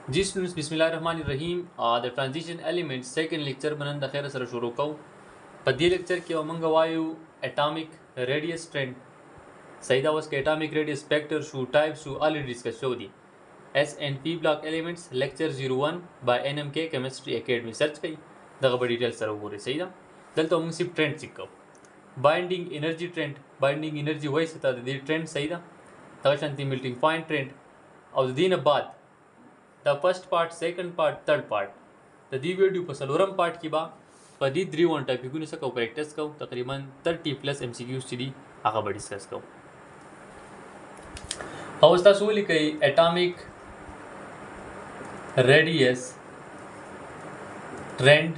जी स्टूडेंट्स बिस्मिल्लाहिर्रहमानिर्रहीम the transition elements second lecture बनन द खैर सर शुरू को पद्य लेक्चर के उमंग वायु एटॉमिक रेडियस ट्रेंड सईदा वस के एटॉमिक रेडियस स्पेक्टर शू टाइप शू ऑलरेडी डिस्कस शो दी SNP block elements lecture 01 by NMK chemistry academy search कई दगा बड़ी डिटेल सर वो सईदा दल तो उमंग सिर्फ ट्रेंड सिक्को बाइंडिंग एनर्जी वही सता दी ट्रेंड सईदा तवशंती मेल्टिंग पॉइंट ट्रेंड और दिन बाद the first part second part third part त दी वीडियो पर सलोरम पार्ट की बा पर दी 3 टॉपिक ने सको प्रैक्टिस को तकरीबन 30+ MCQs ची आगा बड़ी डिस्कस को अवस्था सूली कई एटॉमिक रेडियस ट्रेंड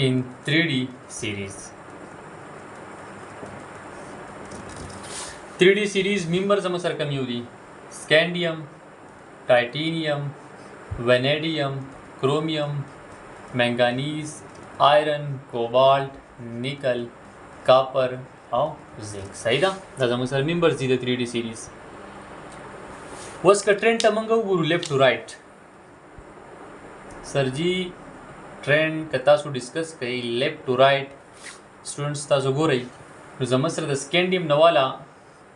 इन 3D series 3D series member समसर कमी हुई scandium titanium vanadium chromium manganese iron cobalt nickel copper और जिंक सही था दादा सर मेंबर्स दी 3D सीरीज वस का ट्रेंड तमंग गुरु लेफ्ट टू राइट सर जी ट्रेंड कता सु डिस्कस कई लेफ्ट टू राइट स्टूडेंट्स ताजो गो रही जमसर द स्कैंडियम नवाला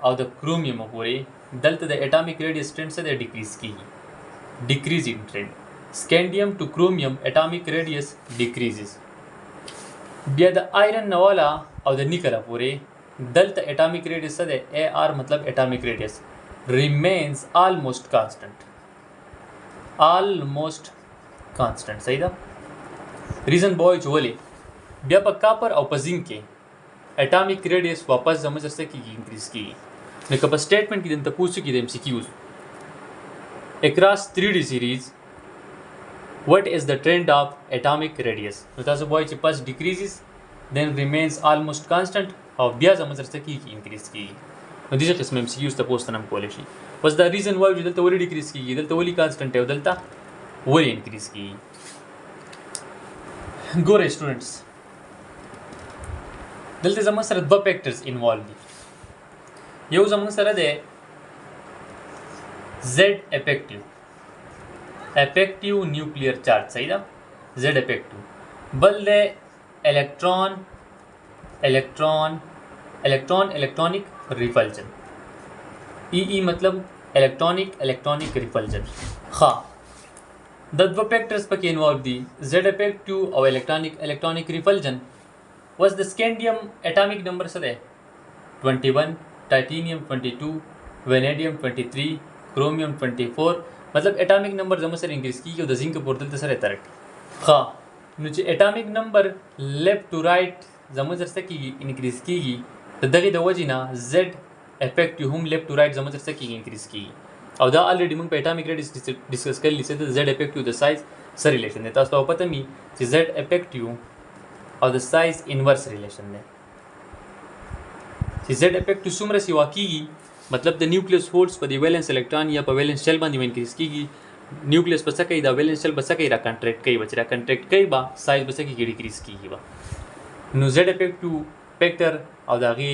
और द क्रोमियम पूरे दल्त द एटॉमिक रेडियस ट्रेंड से the decrease in trend scandium two chromium atomic radius decreases बिया द आयरन नवाला और द निकल पूरे दल्त एटॉमिक रेडियस से द AR मतलब atomic radius remains almost constant सही था रीजन बॉय चोले बिया पक्का पर और जिंक के एटॉमिक रेडियस वापस समझ से की इंक्रीज की मैं कब स्टेटमेंट की दिन तक पूछ चुकी थी MCQs across 3D series what is the trend of atomic radius so boy chipas decreases then remains almost constant और बिया समझ से की इंक्रीज की नतीजे किस्म MCQs तक पोस्ट नाम college was the reason why दलता वली डिक्रीज की दलता वली कांस्टेंट है दलता वली इंक्रीज की गोरे स्टूडेंट्स दलते समझ सर दो फैक्टर्स इन्वॉल्व ये समझ सर दे Z effective न्यूक्लियर चार्ज सही था Z effective बल दे इलेक्ट्रॉनिक रिपल्जन EE मतलब इलेक्ट्रॉनिक रिपल्जन हाँ दो फैक्टर्स पर इन्वॉल्व दी Z effective और electronic repulsion was the scandium atomic number से 21 टाइटेनियम 22 वेनेडियम 23 क्रोमियम 24 मतलब एटॉमिक नंबर जमा सर इंक्रीज की और जिंक पोर्टल तो सर तरक हाँ नुचे atomic number left to right जमा सर की इंक्रीज की तो दगी दवजी ना Z इफेक्टिव हम लेफ्ट टू राइट जमा सर की इंक्रीज की और दा ऑलरेडी मुंग पे एटॉमिक रेडियस डिस्कस कर ली से तो Z effective the size sir relation देता तो पता मी कि Z इफेक्टिव और द साइज इनवर्स रिलेशन ने Z इफेक्टिव सुमर सिवा की मतलब द न्यूक्लियस होल्ड्स पर द वैलेंस इलेक्ट्रॉन या पर वैलेंस शेल बंदी में इंक्रीज की न्यूक्लियस पर सके द वैलेंस शेल बस सके कंट्रैक्ट कई बचरा कंट्रैक्ट कई बा साइज बस की डिक्रीज की बा नो Z इफेक्टिव फैक्टर और दागी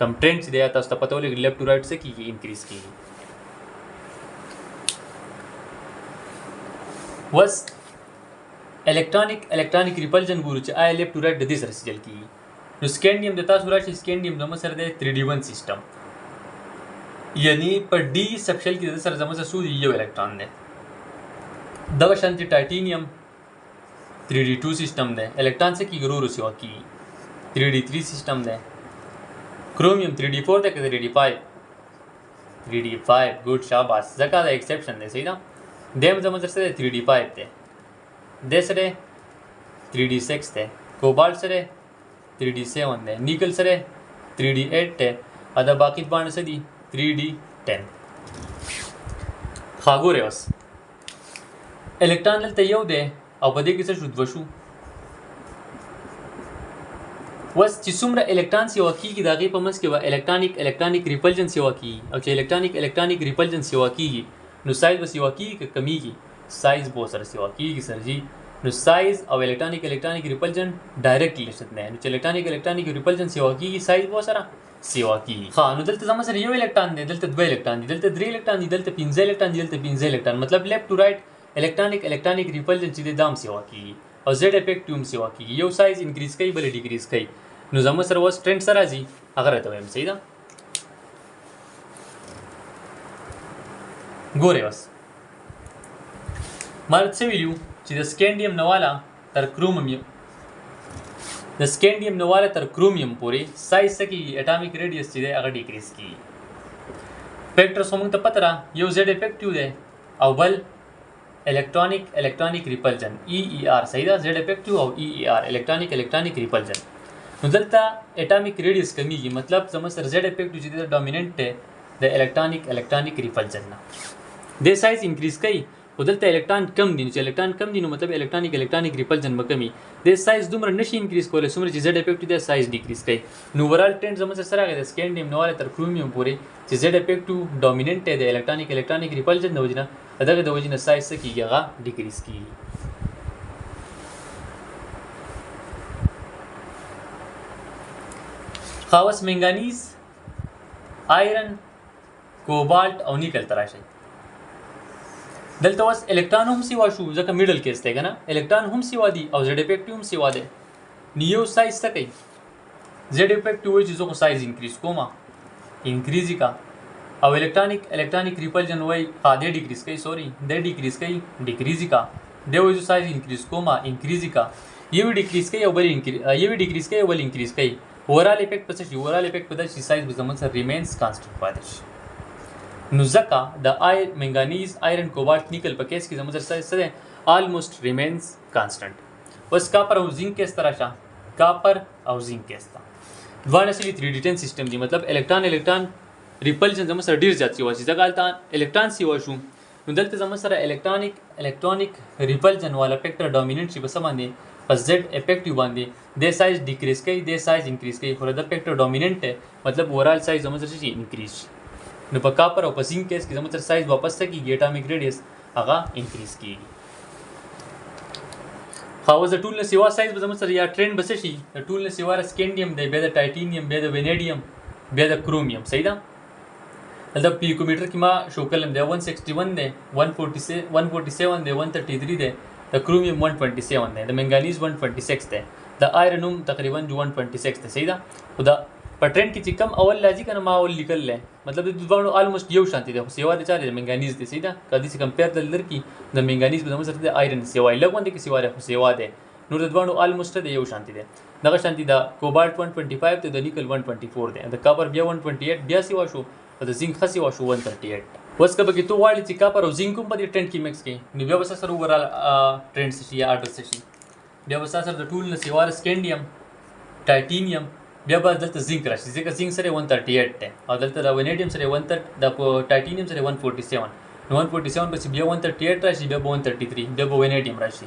कम ट्रेंड से दिया था तो पता होले लेफ्ट टू राइट से की इंक्रीज की वस इलेक्ट्रॉनिक रिपल्जन गुरु च आई लेफ्ट टू राइट दिस रेसिजल की नो स्कैंडियम देता सुरा स्कैंडियम जमा सर दे 3D1 सिस्टम यानी पर D सबशेल की सर जमा सू ये इलेक्ट्रॉन दे दवा शांति टाइटेनियम 3D2 सिस्टम दे इलेक्ट्रॉन से की गुरु रुसिवा की 3D3 सिस्टम दे क्रोमियम 3D4 दे 3D5 गुड शाबाश जका द एक्सेप्शन दे सही ना देम जमा से 3D5 दे सरे 3D6 दे कोबाल्ट सरे 3D7 दे निकल सरे 3D8 दे अदा बाकी बाण से दी 3D10 खागो रे बस इलेक्ट्रॉन लल तयव दे और बदे किसे शुद्ध वशु वस चिसुमरा इलेक्ट्रॉन सेवा की दागी पमस के वा इलेक्ट्रॉनिक रिपल्जन सेवा की और चे इलेक्ट्रॉनिक रिपल्जन सेवा की नु साइज बस सेवा की कमी की साइज बहुत सारा सेवा की सर जी नु साइज और इलेक्ट्रॉनिक रिपल्जन डायरेक्ट रिलेशन है नु इलेक्ट्रॉनिक रिपल्जन सेवा की साइज बहुत सारा سیوا کیږي. ها نو دلته زموږ سره یو الکترون دی، دلته دوه الکترون دي، دلته درې الکترون دي، دلته پنځه الکترون دي، دلته پنځه الکترون، مطلب لیفت ټو رائټ الکترونیک ریپلجن چې د دام سیوا کیږي او زد افیکټ هم سیوا کیږي. یو سایز انکریز کوي بل ډیکریز کوي. نو زموږ سره اوس ټرند سره راځي هغه راته وایم. صحیح ده؟ ګورئ اوس ما څه ویلو چې د سکینډیم نه والا تر کرومیم پورې سایز څه کېږي، اټامیک ریډیس چې دی هغه ډیکریز کېږي. فیکټرس خو موږ ته پته ده، یو زد افیکټیو دی او بل الکترونیک ریپلجن EER. صحیح ده؟ زد افیکټیو او EER الکترونیک ریپلجن. نو دلته اټامیک ریډیس کمیږي، مطلب زموږ سره زد افیکټیو چې دی ډومیننټ دی د الکترونیک ریپلجن نه. د سایز انکریز کوي خو دلته الکترون کم دي، نو چې الکترون کم دي نو مطلب الکترونیک ریپلجن به کمی. د سایز دومره نشي انکریز کولی څومره چې زد افیکټیو دی سایز ډیکریز کوي. نو اوورال ټرند زموږ سره راغی د سکینډیم نه والا تر کرومیم پورې چې زد افیکټیو ډومیننټ دی د الکترونیک ریپلجن د وجې نه، دغه د وجې نه سایز څه کېږي هغه ډیکریز کېږي. خاص منګانیز، آیرن، کوبالت او نیکل ته راشئ. دلته اوس الکترون هم سیوا شو ځکه میډل کیس دی که نه، الکترون هم سیوا دي او زد افیکټیو هم سیوا دی. نو یو سایز څه کوي، زد افیکټیو وایي چې زه خو سایز انکریز کوم، انکریز یې کا، او الکترونیک ریپلجن وایي دی ډیکریز کوي، ډیکریز کوي، ډیکریز یې کا. دی وایي زه سایز انکریز کوم، انکریز یې کا. یو ډیکریز کوي او بل انکریز کوي. اوورال افیکټ په څه شي، اوورال افیکټ په دا چې سایز به زموږ سره ریمینز کانسټنټ پاتې شي. نو ځکه د منګانیز، آیرن، کوبالت، نیکل په کیس کې زموږ سره سایز څه دی، آلموسټ ریمینز کانسټنټ. اوس کاپر او زینک کیس ته راشه. کاپر او زینک کیس ته دواړه اصلي 3D10 سیسټم دي، مطلب الکترون ریپلجن زموږ سره ډېر زیات سیوا شي ځکه هلته الکترون سیوا شو. نو دلته زموږ سره الکترونیک ریپلجن والا فیکټر ډومیننټ شي په څه باندې، په زد افیکټیو باندې. د سایز ډیکریز کوي، د سایز انکریز کوي، خو د فیکټر ډومیننټ دی مطلب اوورال سایز زموږ سره شي انکریز شي. نو په کاپر او په زینک کیس کې زموږ سره سایز واپس څه کېږي، اټامیک ریډیس هغه انکریز کېږي. خو اوس د ټول نه سیوا سایز به زموږ سره یا ټرینډ به څه شي، د ټول نه سیوا سکینډیم دی، بیا د ټایټینیم، بیا د وینیډیم، بیا د کرومیم. صحیح ده؟ دلته پیکومیټر کې ما شو کلم دی 161 دی، 147 دی، 133 دی، د کرومیم 127 دی، د منګانیز 126 دی، د آیرن هم تقریبا 126 دی. صحیح ده؟ خو دا په ټرینډ کې چې کم اول راځي که نه ما اول لیکل دی، مطلب د دواړو آلموسټ یو شانتي دی، خو سیوا د چا دی، د منګانیز دی. صحیح ده؟ که داسې کمپیر درکړي د منګانیز به زموږ سره د آیرن سیوا یې لږ غوندې کې سیوا دی، خو سیوا دی. نور د دواړو آلموسټ دی یو شانتي دی. دغه شانتي د کوبالت 125 دی، د نیکل 124 دی، د کاپر بیا 128 بیا سیوا شو، او د زینک ښه سیوا شو 138. اوس که پکې تو غواړې چې کاپر او زینک هم په دې ټرینډ کې مکس کړي نو بیا به سره اوورال ټرینډ څه شي یا آرډر څه شي، بیا به سره د ټول نه سیوا سکینډیم، ټایټینیم، بیا به دلته زینک راشي ځکه زینک سره 138 دی، او دلته د وینیډیم سره 130، د ټایټینیم سره 147. نو 147 پسې بیا 138 راشي، بیا به 133، بیا به وینیډیم راشي.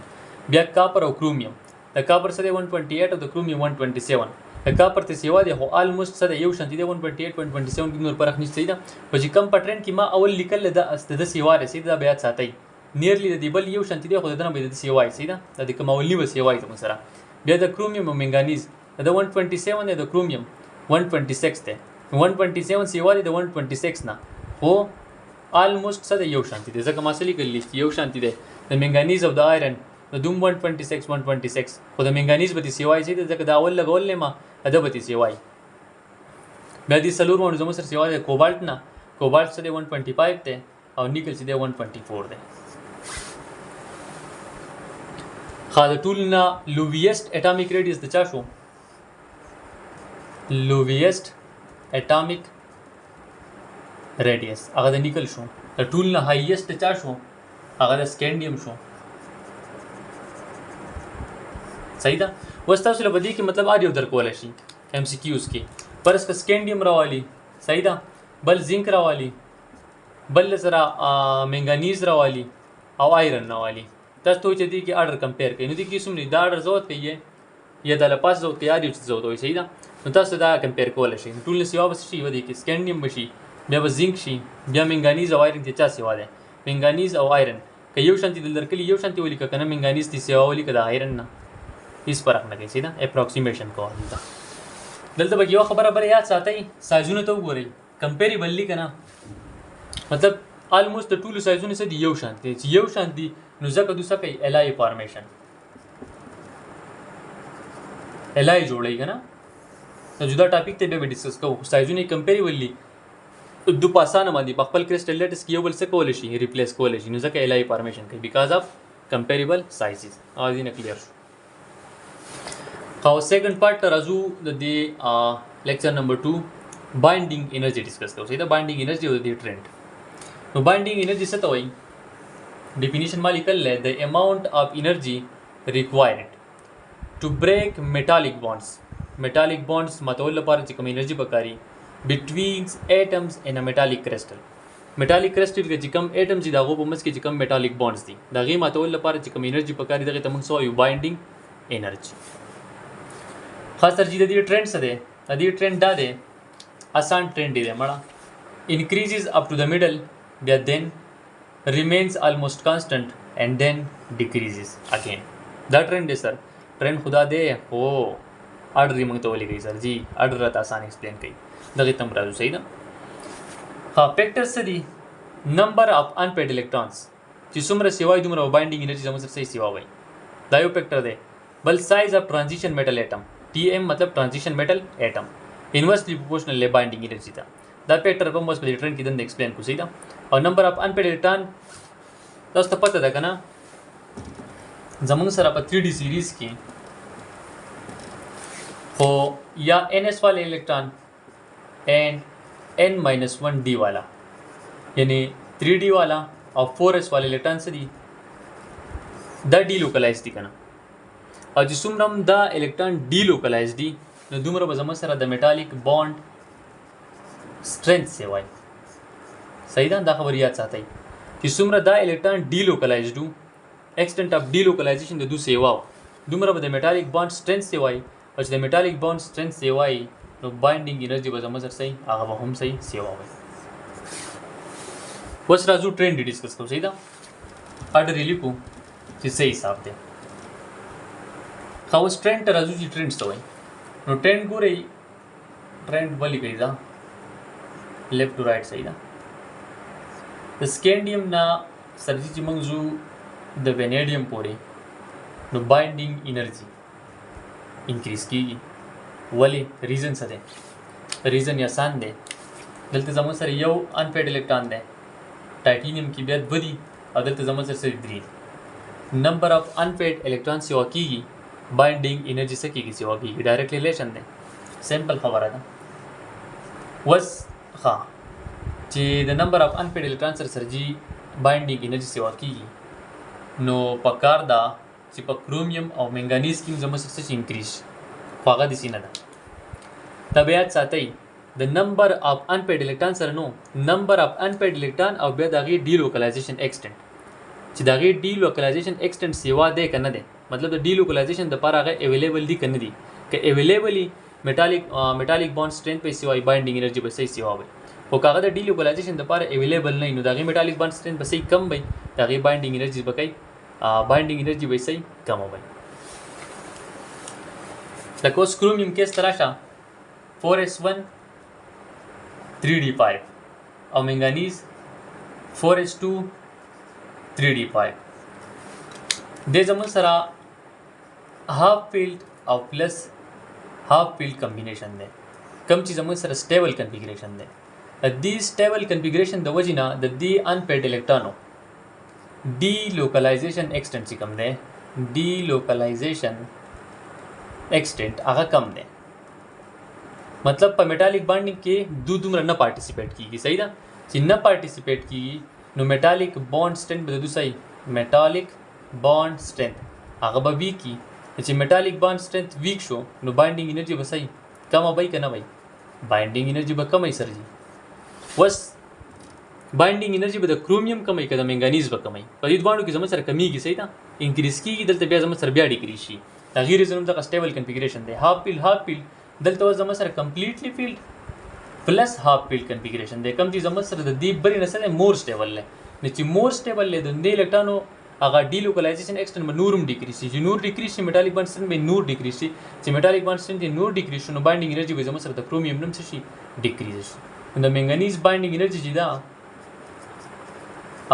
بیا کاپر او کرومیم، د کاپر سره 128 او د کرومیم 127. د کاپر ته سیوا دی خو آلموسټ سره یو شانتي دی، 128 127 کې نور فرق نشته. ده په چې کم په ټرینډ کې ما اول لیکل د سیوا دی. صحیح ده؟ بیا ساتئ نیرلی د دې بل یو شانتي دی خو د دنه به د سیوا یې. صحیح ده؟ د کوم اولنی به سیوا یې زموږ سره. بیا د کرومیم او منګانیز د 127 دی، د کرومیم 126 دی. 127 سیوا دی د 126 نه، خو آلموسټ څه دی یو شانتي دی ځکه ما څه لیکلی چې یو شانتي دی. د منګانیز او د آیرن د دوم 126 خو د منګانیز به دې سیوا یې دی ځکه د اول لګول نه ما ده به دې سیوا یې. بیا دې څلور باندې زموږ سره سیوا دی کوبالت نه، کوبالت څه دی 125 دی، او نیکل چې دی 124 دی. ښه د ټول نه لوویسټ اټامیک ریډیس د چا شو، لوویسټ اټامیک ریډیس هغه د نیکل شو. د ټول نه هاییسټ د چا شو، هغه د سکینډیم شو. صحیح ده؟ اوس تاسو له بدی کې مطلب اړ یو درکولی شي ایم سی کیوز کې، فرض که سکینډیم راوالي، صحیح ده، بل زینک راوالي، بل سره منګانیز راوالي او آیرن راوالي. تاسو ته چې دې کې اډر کمپیر کوي نو دې کې څومره دا اډر ضرورت کوي یا د لپاس ضرورت کوي یا د ضرورت وي. صحیح ده؟ نو تاسو دا کمپیر کولی شئ. ټول نه سیوا به شي و دې کې سکینډیم بشي، بیا به زینک شي، بیا منګانیز او آیرن ته چا سیوا ده، منګانیز او آیرن که یو شانتي دل درکلي یو شانتي ولیکه که نه منګانیز تی سیوا ولیکه د آیرن نه، هیڅ فرق نه کوي. صحیح ده؟ اپروکسیمیشن کوه دلته. دلته به یو خبره بل یاد ساتئ سایزونه ته وګورئ کمپیریبل لی کنه مطلب آلموست د ټولو سایزونه څه دي یو شان دي چې یو شان دي نو ځکه دوی څه کوي الای فارمیشن الای جوړی کنه نو جدا ټاپک ته به ډیسکس کوو سایزونه کمپیریبل لی دو پاسانه باندې په خپل کرسټل لیټس کې یو بل څه کول شي ریپلیس کول شي نو ځکه الای فارمیشن کوي بیکاز اف کمپیریبل سایزز اوازی نه کلیر شو خو سیکنډ پارت راځو د دې لیکچر نمبر 2 بایندینګ انرژي ډیسکس کوو دا بایندینګ انرژي او د ټرند نو بایندینګ انرژي څه ته وایي ډیفینیشن ما لیکل دی د اماونٹ اف انرژي ریکوایرډ ټو بریک میټالیک بانډز ماتول لپاره چې کوم انرژي پکاري between atoms in a metallic crystal کې چې کوم atoms دي دغه په منځ کې چې کوم metallic bonds دي دغه ماتول لپاره چې کوم انرژي پکاري دغه ته موږ سو یو binding energy خاص ترجیح د دې ټرند څه دی د دې ټرند دا دی آسان ټرند دی مړه increases up to the middle بیا then remains almost constant and then decreases again دا ټرند دی سر ټرند خدا دی او اډر یې موږ ته ولګي سر جی اډر راته آسان ایکسپلین کوي دغه تم راځو صحیح ده ها فیکټرز څه دي نمبر اف انپیډ الکترونز چې څومره سیوای دومره بایندینګ انرژي زموږ سره صحیح سیوا وای دا یو فیکټر دی بل سایز اف ټرانزیشن میټل ایټم ټي ایم مطلب ټرانزیشن میټل ایټم انورسلی پروپورشنل له بایندینګ انرژي ته دا فیکټر په موږ په ټرند کې دند ایکسپلین کو صحیح ده او نمبر اف انپیډ الکترون تاسو ته پته ده کنه زموږ سره په 3D سیریز کې خو یا NS والے الکترون and n-1 d वाला यानी 3d वाला और 4s वाले इलेक्ट्रॉन से दी दा डीलोकलाइज दी कना और जिसुमरम दा इलेक्ट्रॉन डीलोकलाइज दी न दुमरा बजमा सरा द मेटालिक बॉन्ड स्ट्रेंथ से वाई सही दा खबर याद साथ है जिसुमरा दा इलेक्ट्रॉन डीलोकलाइज दू एक्सटेंट ऑफ डीलोकलाइजेशन द दू सेवा Dumra the metallic bond strength से वाई और द मेटालिक बॉन्ड स्ट्रेंथ से वाई نو بایندینګ انرژي به زموږ سره صحیح هغه به هم صحیح سیوا وي اوس راځو ټرند ډیسکس کوو صحیح ده اډر یې لیکو چې صحیح حساب دی خو اوس ټرند ته راځو چې ټرند څه وایي نو ټرند ګورئ ټرند ولیکئ دا لیفټ ټو رائټ صحیح ده د سکینډیم نه سرجي چې موږ ځو د وینیډیم پورې نو بایندینګ انرژي انکریز کیږي ولی ریزن څه دی ریزن یې آسان دی دلته زموږ سره یو انپیډ الکترون دی ټایټینیم کې بیا دوه دي او دلته زموږ سره صرف درې دي نمبر اف انپیډ الکترون سیوا کیږي بایندینګ انرژي څه کیږي سیوا کیږي ډایرکټ ریلیشن دی سمپل خبره ده وس ښه چې د نمبر اف انپیډ الکترون سره سرجي بایندینګ انرژي سیوا کیږي نو پکار دا چې په کرومیم او منګانیز کې زموږ سره څه انکریز خو هغه داسې نه ده طبیعت ساتئ د نمبر اف انپیډ الکترون سره نو نمبر اف انپیډ الکترون او بیا د هغې ډیلوکلایزیشن ایکسټنټ چې د هغې ډیلوکلایزیشن ایکسټنټ سیوا دی که نه دی مطلب د ډیلوکلایزیشن دپاره هغه اویلیبل دي که نه دي که اویلیبلي میټالیک بانډ سټرینث به سیوا وي بایندینګ انرژي به صحیح سیوا وي خو که هغه د ډیلوکلایزیشن دپاره اویلیبل نه وي نو د هغې میټالیک بانډ سټرینث به صحیح کم وي د هغې بایندینګ انرژي به کوي بایندینګ انرژي به صحیح کمه وي لکه اوس کرومیم کیس ته راشه 4s1 3d5 او منګانیز 4s2 3d5 دې زموږ سره هاف فیلډ او پلس هاف فیلډ کمبینیشن دی کوم چې زموږ سره سټیبل کنفیګریشن دی د دې سټیبل کنفیګریشن د وجې نه د دې انپیډ الکترونو ډي لوکلایزیشن ایکسټنټ چې کوم دی ډي لوکلایزیشن ایکسټنټ هغه کم دی مطلب په میټالیک بانډینګ کې دومره نه پارټیسپیټ کیږي صحیح ده چې نه پارټیسپیټ کیږي نو میټالیک بانډ سټرینث به د دوی صحیح میټالیک بانډ سټرینث هغه به ویک کی چې میټالیک بانډ سټرینث ویک شو نو بایندینګ انرژي به صحیح کمه وای که نه وای بایندینګ انرژي به کمه سرجي وس بایندینګ انرژي به د کرومیم کمه که د منګانیز به کمه په دې دواړو کې زموږ سره کمیږي صحیح ده انکریز کیږي دلته بیا زموږ سره بیا ډیکریز شي تغیر زموږ دغه سټیبل کنفیګریشن دی هاف فیلډ دلته زموږ سره کمپلیټلی فیلډ پلس هاف فیلډ کنفیګریشن دی کوم چې زموږ سره د دې بلې نه سره مور سټیبل دی نو چې مور سټیبل دی د دې الکترونو هغه ډي لوکلایزیشن ایکسټند به نورم ډیکریز شي چې نور ډیکریز شي میټالیک بانډ سټرینث به نور ډیکریز شي چې میټالیک بانډ سټرینث نور ډیکریز شي نو بایندینګ انرژي به زموږ سره د کرومیوم نوم څه شي ډیکریز شي نو د منګنیز بایندینګ انرژي چې ده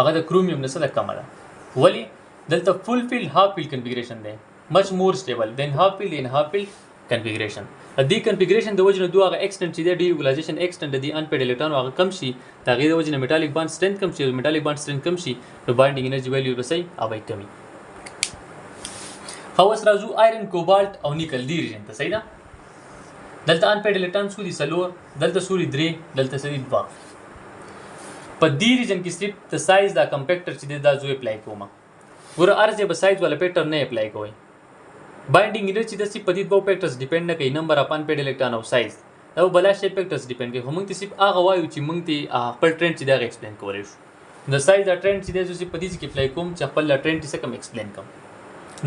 هغه د کرومیوم نه څه ده کمه ده ولې دلته فول فیلډ هاف فیلډ کنفیګریشن دی مچ مور سټیبل دین هاف فیلډ ان هاف فیلډ کنفیګریشن د دې کنفیګریشن د وجه نه دوه هغه ایکسټنټ چې دی ډي لوکلایزیشن ایکسټنټ د انپیډ الکترون هغه کم شي د هغې د وجه نه میټالیک بانډ سټرینث کم شي میټالیک بانډ سټرینث کم شي نو بایندینګ انرژي ویلیو به صحیح او کمی خو اوس راځو آیرن کوبالټ او نیکل دې ریجن ته صحیح ده دلته انپیډ الکترون څو دي 4 دلته څو دي 3 دلته څه دي 2 په دې ریجن کې صرف د سایز دا کمپیکټر چې دی دا زه اپلای کوم ګوره ارزه به سایز والا پیټر نه اپلای کوئ بایندینګ انرژي د صرف په دې دوه فیکټرز ډیپند نه کوي نمبر اف انپیډ الکترون او سایز دا بلا شی فیکټرز ډیپند کوي خو موږ ته صرف هغه وایو چې موږ ته خپل ټرند چې دا ایکسپلین کولی شو د سایز دا ټرند چې دی زه صرف په دې کې اپلای کوم چې خپل ټرند څه کم ایکسپلین کوم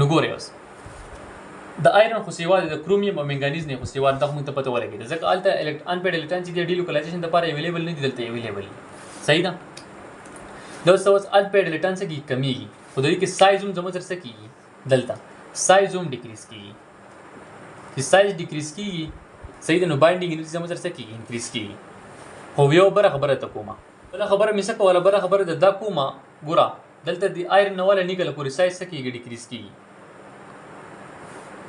نو ګورئ اوس د آیرن خو سیوا د کرومیوم او منګنیز نه خو سیوا د موږ ته پته ولګي ځکه الته انپیډ الکترون چې د ډي لوکلایزیشن لپاره اویلیبل نه دي دلته اویلیبل صحیح ده دا اوس انپیډ الکترون څه کی کمیږي خو د دې کې سایز هم زموږ سره څه کیږي دلته سایز هم ډیکریز کیږي چې سایز ډیکریز کیږي صحیح ده نو بایندینګ انرژي زموږ سره څه کیږي انکریز کیږي خو یو بله خبره ته کومه بله خبره مې څه کوله بله خبره د دا کومه ګوره دلته د آیرن نه والا نیکل پورې سایز څه کیږي ډیکریز کیږي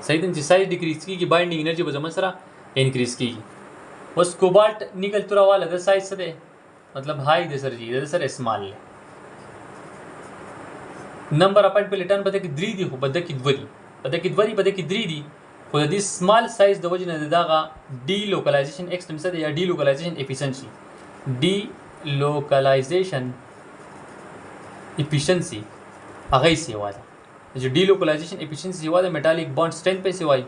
صحیح ده چې سایز ډیکریز کیږي بایندینګ انرژي به زموږ سره انکریز کیږي اوس کوبالټ نیکل توره والا د سایز څه دی مطلب هائی دی سر جی د سر اسمال دی نمبر اپاینټ په لټان بده کې 3 دي خو بده کې 2 دي بده کې 2 دي بده کې 3 دي خو د دې سمال سایز د وجه نه دغه ډي لوکلایزیشن ایکسټنس دی یا ډي لوکلایزیشن افیشنسي ډي لوکلایزیشن افیشنسي هغه سیوا ده چې ډي لوکلایزیشن افیشنسي سیوا ده میټالیک بانډ سټرینث په سیوای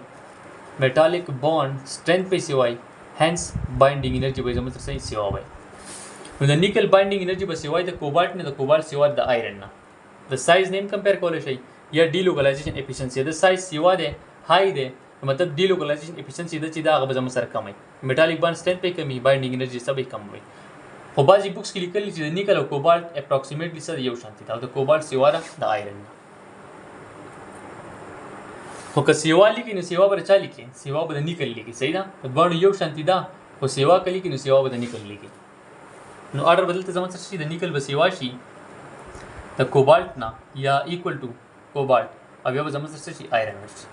میټالیک بانډ سټرینث په سیوای هنس بایندینګ انرژي به زموږ سره سیوا وای نو د نیکل بایندینګ انرژي به سیوای د کوبالټ نه د کوبالټ سیوا د آیرن نه د سایز نیم کمپیر کولی شي یا ډي لوکلایزیشن افیشنسي د سایز سیوا ده هائی ده مطلب ډي لوکلایزیشن افیشنسي د چې دا هغه به زموږ سره کم وي میټالیک بانډ سټرینث په کمی بایندینګ انرژي سبې کم وي خو بعضې بکس کې لیکلي چې د نیکل او کوبالټ اپروکسیمیټلی څه یو شانتي ده او د کوبالټ سیوا ده د آیرن نه خو که سیوا لیکي نو سیوا به چا لیکي سیوا به د نیکل لیکي صحیح ده د دواړو یو شانتي ده خو سیوا که لیکي نو سیوا به د نیکل لیکي نو اډر بدلته زموږ سره شي د نیکل به سیوا شي د کوبالټ نه یا ایکول ټو کوبالټ او بیا به زموږ سره شي آیرن شي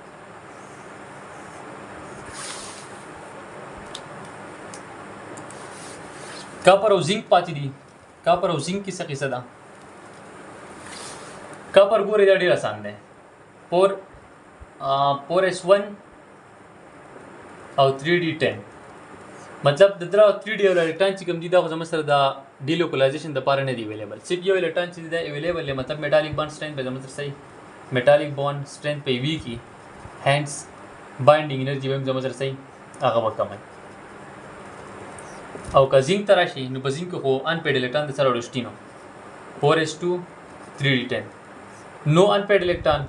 کاپر او زینک پاتې دي کاپر او زینک کې څه قصه ده کاپر ګورې دا ډېر آسان دی 4s1 او 3d10 مطلب د درا 3d الکترون چې کوم دي دا زموږ سره د ډي لوکلایزیشن د پاره نه دی اویلیبل صرف یو الکترون چې دی اویلیبل دی مطلب میټالیک بانډ سټرینث به زموږ سره صحیح میټالیک بانډ سټرینث په وی کې هنس بایندینګ انرژي به زموږ سره صحیح هغه وکمه او که زینک ته راشي نو په زینک خو انپیډ الکترون د سره وروستي نو 4s2 3d10 نو انپیډ الکترون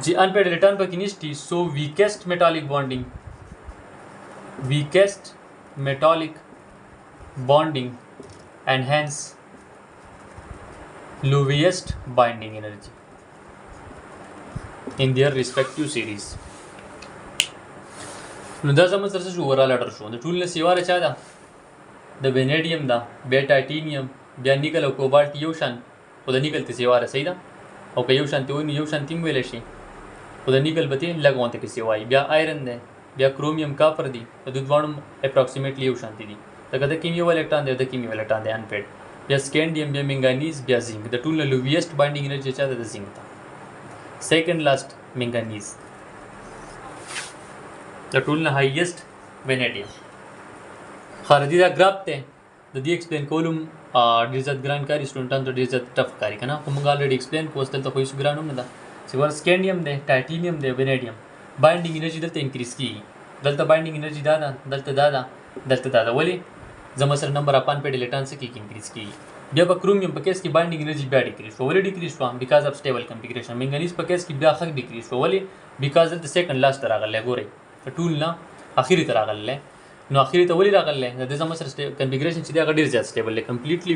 जी अनपेड इलेक्ट्रॉन पर किनिस्टी so weakest metallic bonding and hence lowest binding energy in their respective series نو دا زموږ سره شو اورال اډر شو د ټول نه سیواره چا ده د وینیډیم ده بیا ټایټینیم بیا نیکل او کوبالټ یو شان خو د نیکل ته سیواره صحیح ده او که یو شان ته وایي یو شان تیم ویلی شي خو د نیکل به تې لږ غونته کې سیوایي بیا آیرن دی بیا کرومیوم کاپر دی د دوی دواړو اپروکسیمیټلی یو شانتي دي لکه د کیم یو الکترون دی او د کیم یو الکترون دی انپیډ بیا سکینډیم بیا منګانیز بیا زینک د ټول نه لویسټ بایندینګ انرژي چا ده د زینک ده سیکنډ لاست منګانیز د ټول نه هایست وینیډیم خارجي دا ګراف ته د دې ایکسپلین کولم ډېر زیات ګران کاري سټوډنټانو ته ډېر زیات ټف کاري که نه خو موږ الریډي ایکسپلین کوو اوس دلته خو هېڅ ګران هم نه ده چې ور سکینډیم دی ټایټینیم دی وینیډیم بایندینګ انرژي دلته انکریز کېږي دلته بایندینګ انرژي دا ده دلته دا ده دلته دا ده ولې زما سره نمبر اف انپیډ الکترون څه کېږي انکریز کېږي بیا په کرومیوم په کیس کې بایندینګ انرژي بیا ډیکریز شو ولې ډیکریز شو بیکاز اف سټیبل کنفیګریشن منګنیز په کیس کې بیا ښه ډیکریز شو ولې بیکاز دلته سیکنډ لاست ته راغلی ګورئ ټول نه اخري ته راغلی نو اخر ته ولې راغلی د دې زموږ سره کنفیګریشن چې دی هغه ډېر زیات سټیبل دی کمپلیټلی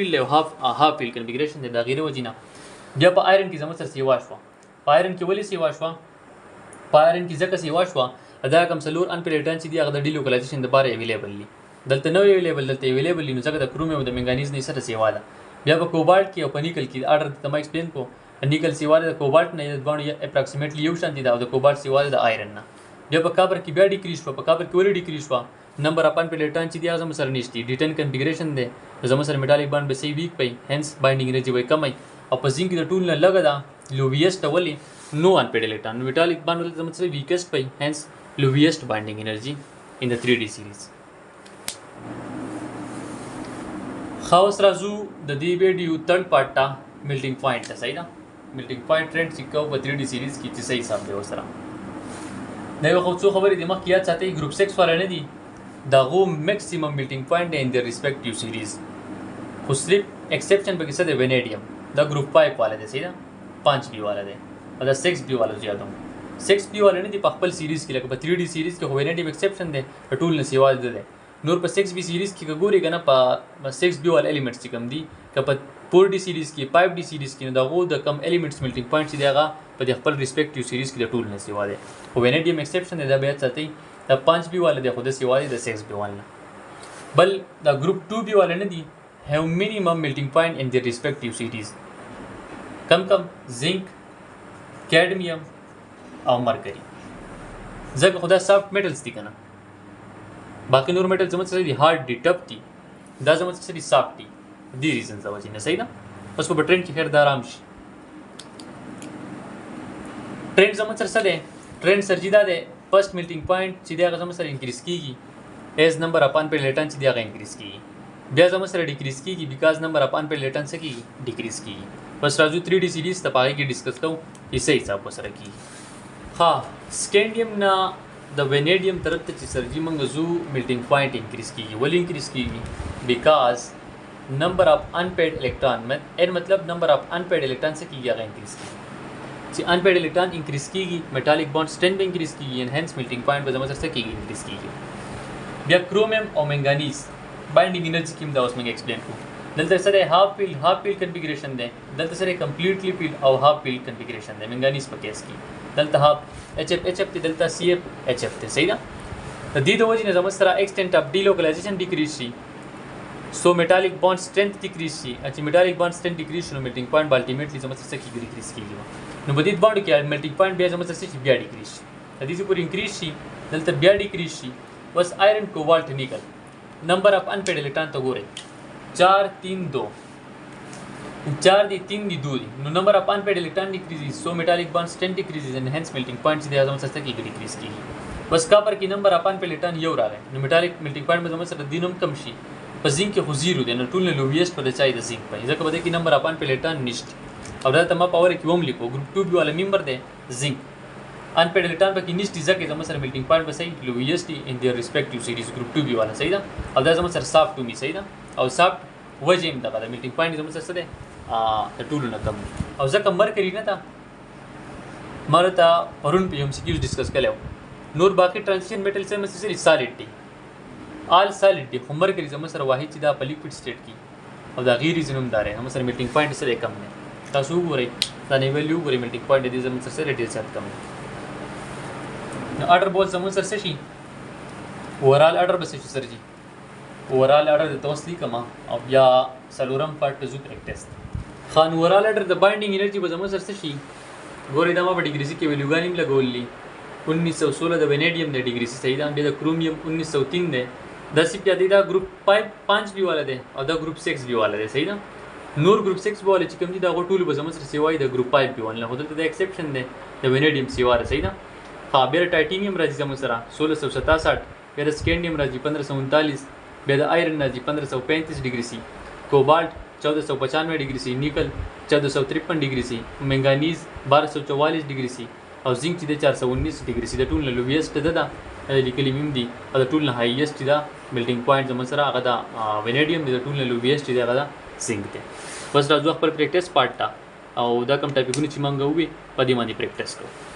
پیل هاف پیل کنفیګریشن دی د هغې د وجې نه بیا په آیرن کې زموږ سره سیوا شوه په آیرن کې ولې سیوا شوه په آیرن کې ځکه سیوا شوه دا کوم څلور انپیډ الکترون چې دي هغه د ډیلوکلایزیشن دپاره اویلیبل دي دلته نه اویلیبل دلته اویلیبل دي نو ځکه د کرومیوم او د منګانیز نه سره سیوا ده بیا په کوبالټ کې او په نیکل کې اډر ته ما ایکسپلین کو نیکل سیوا ده د کوبالټ نه د باندې اپروکسیمیټلی یو شان دي دا او د کوبالټ سیوا ده د آیرن نه بیا په کاپر کې بیا ډیکریز شو په کاپر کې ولې ډیکریز شو نمبر اپ انپیډ الکترون چې دي هغه زموږ سره نشته ډي10 کنفیګریشن دی زموږ سره میټالیک بانډ به صحیح ویک پي هنس بایندینګ انرژي وای کمای او په زینک د ټول نه لګا دا لوویسټ ولې نو انپیډ الکترون میټالیک بانډ ولې زموږ سره ویکست پي هنس lowest binding energy in the 3D series. خاص راځو د دې ویډیو تھرډ پارت ته میلټینګ پوینټ ته صحیح ده میلټینګ پوینټ ټرند چې کو په 3D سیریز کې چې صحیح حساب دی وسره دا یو څو خبرې د مخ یاد ساتي ګروپ 6 والا نه دي دا غو میکسیمم میلټینګ پوینټ ان د ریسپیکټیو سیریز خو صرف ایکسپشن پکې څه دی وینیډیم دا ګروپ 5 والا دی صحیح ده 5B والا دی او دا 6B والا زیاته 6B والا نه دی په خپل سیریز کې لکه په 3D سیریز کې وینیډیم ایکسپشن دی په ټول نه سیوا ده نور په 6B سیریز کې ګوري کنه په 6B والا الیمنټس چې کم دي که په 4D سیریز کې 5D سیریز کې دا غو د کم الیمنټس میلټینګ پوینټ چې دی هغه په خپل ریسپیکټیو سیریز کې د ټول نه سیوا دی او وینیډیم ایکسپشن دی دا بیا ساتي دا 5B والا دی خو د سیوا دی د 6B والا بل دا ګروپ 2B والا نه دی have minimum melting point in their respective series کم زنک کیډمیوم او مرکری ځکه خدا سافت میټلز دي کنه باقي نور میټل زموږ سره دي هارد دي ټپ دي دا زموږ سره دي سافت دي دي ریزن د وجې نه صحیح ده بس په ټرند کې خیر د آرام شي ټرند زموږ سره څه دی ټرند سرجی دا دی فرست میلټینګ پوینټ چې دی هغه زموږ سره انکریز کیږي ایز نمبر اپان په لیټن چې دی هغه انکریز کیږي بیا زموږ سره ډیکریز کیږي بیکاز نمبر اپان په لیټن څه کیږي ډیکریز کیږي بس راځو 3D سیریز ته پاره کې ډیسکس کوو چې صحیح حساب وسره کیږي ها سکینډیم نه د وینیډیم طرف ته چې سرجی موږ زو میلټینګ پوینټ انکریز کیږي ولې انکریز کیږي بیکاز نمبر اف انپیډ الکترون مطلب نمبر اف انپیډ الکترون څه کیږي هغه انکریز کیږي چې انپیډ الکترون انکریز کیږي میټالیک بانډ سټرینث به انکریز کیږي ان هنس میلټینګ پوینټ به زموږ سره کیږي انکریز کیږي بیا کرومیوم او منګانیز بایندینګ انرژي کوم دا اوس موږ ایکسپلین کوو دلته سره هاف پیل کنفیګریشن دی دلته سره کمپلیټلی پیل او هاف پیل کنفیګریشن دی منګانیز په کیس کې دلته هاف ایچ اف ته دلته سی اف ته صحیح ده د دې د وجې نه زموږ سره ایکسټنټ اف ډیلوکلایزیشن ډیکریز شي سو میټالیک بانډ سټرینث ډیکریز شي چې میټالیک بانډ سټرینث ډیکریز شي نو میلټینګ پوینټ به الټیمیټلی زموږ سره څه کیږي ډیکریز کیږي نو په دې باندې کې میلټینګ پوینټ بیا زموږ سره بیا ډیکریز شي د دې پورې انکریز شي دلته بیا ډیکریز شي بس آیرن کوبالټ نیکل نمبر اف انپیډ الکترون ته ګورئ 4 3 2 4 دي 3 دي 2 دي نو نمبر اف انپیډ الکترون ډیکریز سو میټالیک بانډ سټرینث ډیکریز ان هنس میلټینګ پوینټ چې زموږ سره کیږي ډیکریز کیږي بس کاپر کې نمبر اف انپیډ الکترون یو راغی نو میټالیک میلټینګ پوینټ به زموږ سره دینوم کم شي په زینک کې خو زیرو دی نو ټول نه لوویسټ په چای د زینک په ځکه بده کې نمبر اف انپیډ الکترون نشته او دا ته ما پاور کې ووم لیکو ګروپ 2 والا ممبر دی زینک انپیډ الکترون پکې نشته ځکه زموږ سره میلټینګ پوینټ به صحیح لوویسټ ان دیئر ریسپیکټیو سیریز ګروپ 2 والا صحیح ده او دا زموږ سره سافت ټو می صحیح ده او سافت وجه هم دغه د میلټینګ پوینټ زموږ سره څه دی د ټولو نه کم او ځکه مرکري نه ده ما ته پرون په ام سی کیوز ډسکس کړی نور باقي ټرانزیشن میټل سره مسلسل سالډ دي آل سالډ دي خو مرکري زموږ سره واحد چې دا په لیکوډ سټیټ کې او دا غیر ریزنوم دار هم سره میلټینګ پوینټ سره کم نه تاسو وګورئ دا نه ویلیو وګورئ میلټینګ پوینټ دې زموږ سره ډیر زیات کم نو اډر بول زموږ سره شي اورال اډر به شي سر جی اورال اډر د توسلی کما او بیا سلورم پارت زو پریکټس خان اورال اډر د بایندینګ انرژي به زموږ سره شي ګورئ دا ما په ډیګری کې ویلیوګانیم لګولې 1916 د وینیډیم د ډیګری صحیح ده بیا د کرومیوم 1903 ده د سی پیا دی دا ګروپ 5 بي والا ده او دا ګروپ 6 بي والا ده صحیح ده نور ګروپ 6 والا چې کوم دي دا ټول به زموږ سره سیوای د ګروپ 5 بي والا هدل ته د ایکسپشن ده د وینیډیم سیواره صحیح ده خابر ټایټینیم راځي زموږ سره 1667 بیا د سکینډیم راځي 1539 بیا د آیرن راځي 1535 ډیګری سی کوبالټ 1495 ډیګری سی نیکل 1453 ډیګری سی منګانیز 1244 ډیګری سی او زینک چې د 419 ډیګری سی د ټول نه لویسټ ده دا لیکلي مم دي او د ټول نه هایست ده میلټینګ پوینټ زموږ سره هغه دا وینیډیم د ټول نه لویسټ دی هغه دا زینک ده بس راځو خپل پریکټس پارت او دا کوم ټاپکونه چې مونږ وې په دې باندې پریکټس کوو